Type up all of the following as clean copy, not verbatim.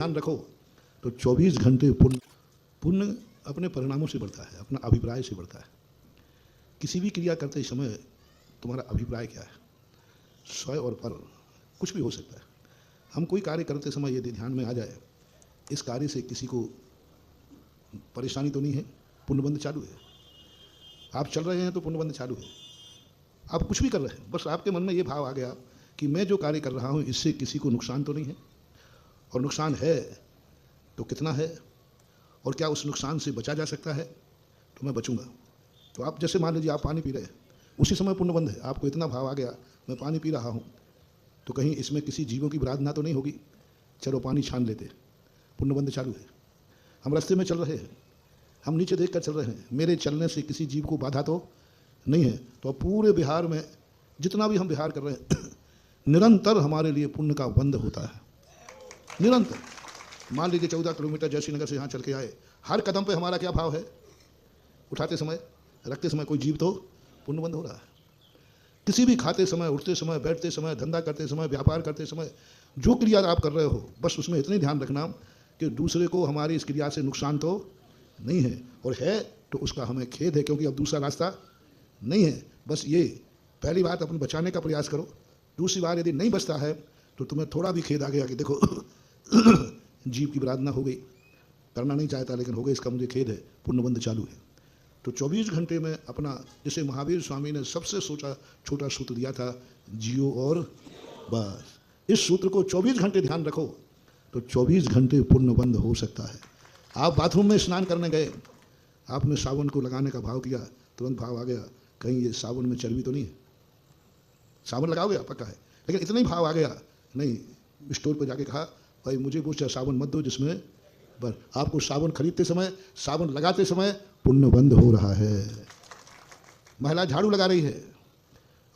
ध्यान रखो तो 24 घंटे पुण्य अपने परिणामों से बढ़ता है, अपना अभिप्राय से बढ़ता है। किसी भी क्रिया करते समय तुम्हारा अभिप्राय क्या है, स्वयं और पर कुछ भी हो सकता है। हम कोई कार्य करते समय यदि ध्यान में आ जाए इस कार्य से किसी को परेशानी तो नहीं है, पुण्यबंध चालू है। आप चल रहे हैं तो पुण्यबंध चालू है। आप कुछ भी कर रहे हैं, बस आपके मन में ये भाव आ गया कि मैं जो कार्य कर रहा हूँ इससे किसी को नुकसान तो नहीं है, और नुकसान है तो कितना है, और क्या उस नुकसान से बचा जा सकता है, तो मैं बचूंगा। तो आप जैसे मान लीजिए आप पानी पी रहे हैं, उसी समय पुण्यबंध है, आपको इतना भाव आ गया मैं पानी पी रहा हूँ, तो कहीं इसमें किसी जीवों की विराधना तो नहीं होगी, चलो पानी छान लेते, पुण्यबंध चालू है। हम रास्ते में चल रहे हैं, हम नीचे देख कर चल रहे हैं, मेरे चलने से किसी जीव को बाधा तो नहीं है, तो अब पूरे बिहार में जितना भी हम विहार कर रहे हैं निरंतर हमारे लिए पुण्य का बंध होता है, निरंतर। मान लीजिए 14 किलोमीटर जयश्री नगर से यहाँ चल के आए, हर कदम पे हमारा क्या भाव है, उठाते समय रखते समय कोई जीव तो पुण्य बंध हो रहा है। किसी भी खाते समय, उठते समय, बैठते समय, धंधा करते समय, व्यापार करते समय, जो क्रिया आप कर रहे हो बस उसमें इतनी ध्यान रखना कि दूसरे को हमारी इस क्रिया से नुकसान तो नहीं है, और है तो उसका हमें खेद है, क्योंकि अब दूसरा रास्ता नहीं है। बस ये पहली बात अपन बचाने का प्रयास करो। दूसरी बार यदि नहीं बचता है तो तुम्हें थोड़ा भी खेद आ गया कि देखो जीव की विराधना हो गई, करना नहीं चाहता लेकिन हो गई, इसका मुझे खेद है, पुण्यबंध चालू है। तो 24 घंटे में अपना, जैसे महावीर स्वामी ने सबसे छोटा सूत्र दिया था, जियो और बस, इस सूत्र को 24 घंटे ध्यान रखो तो 24 घंटे पुण्यबंध हो सकता है। आप बाथरूम में स्नान करने गए, आपने साबुन को लगाने का भाव किया, तुरंत भाव आ गया कहीं ये साबुन में चर्बी तो नहीं है, साबुन लगाओगे पक्का है, लेकिन इतना ही भाव आ गया, नहीं, स्टोर पर जाके कहा भाई मुझे वो साबुन मत दो जिसमें, बस आपको साबुन खरीदते समय, साबुन लगाते समय पुण्य बंद हो रहा है। महिला झाड़ू लगा रही है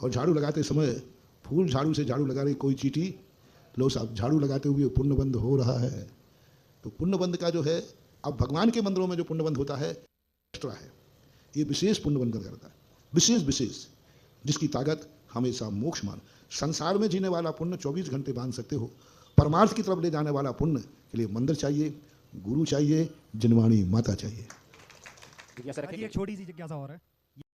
और झाड़ू लगाते समय फूल झाड़ू से झाड़ू लगा रही, कोई चीटी लो साहब, झाड़ू लगाते हुए पुण्य बंद हो रहा है। तो पुण्य बंद का जो है, अब भगवान के मंदिरों में जो पुण्य बंद होता है एक्स्ट्रा है, ये विशेष पुण्य बंद करता है, विशेष जिसकी ताकत हमेशा मोक्ष मान। संसार में जीने वाला पुण्य 24 घंटे बांध सकते हो, परमार्थ की तरफ ले जाने वाला पुण्य के लिए मंदिर चाहिए, गुरु चाहिए, जिनवाणी माता चाहिए। एक छोटी सी जिज्ञासा और है,